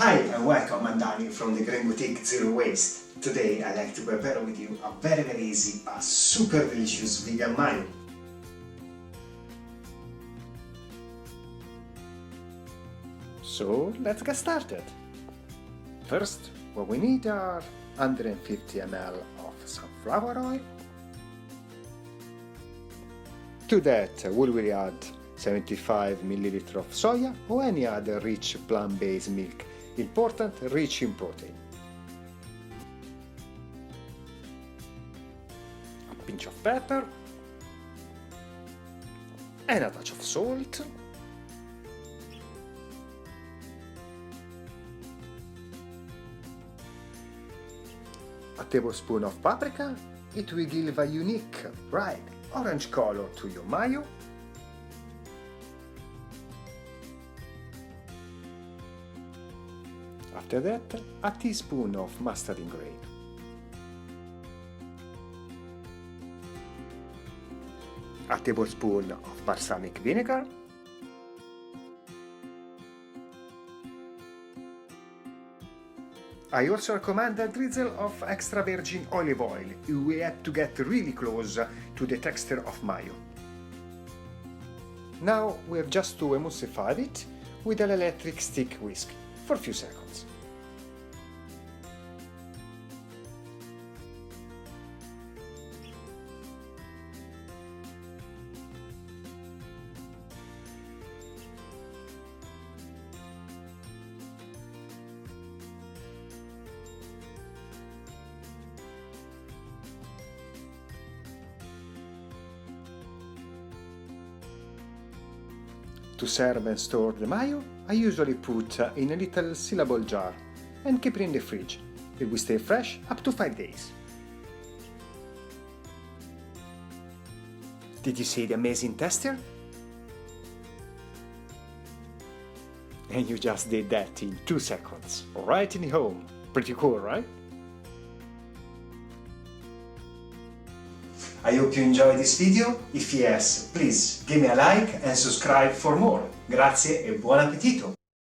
Hi and welcome, I'm Dani from the Green Boutique Zero Waste. Today I'd like to prepare with you a very easy but super delicious vegan mayo. So let's get started. First, what we need are 150 ml of sunflower oil. To that we will add 75 ml of soya or any other rich plant-based milk. Important, rich in protein. A pinch of pepper and a touch of salt. A tablespoon of paprika. It will give a unique, bright orange color to your mayo. After that, a teaspoon of mustard grain. A tablespoon of balsamic vinegar. I also recommend a drizzle of extra virgin olive oil. We have to get really close to the texture of mayo. Now we have just to emulsify it with an electric stick whisk for a few seconds. To serve and store the mayo, I usually put in a little sealable jar and keep it in the fridge. It will stay fresh up to 5 days. Did you see the amazing texture? And you just did that in 2 seconds, right in home. Pretty cool, right? I hope you enjoyed this video. If yes, please give me a like and subscribe for more. Grazie e buon appetito!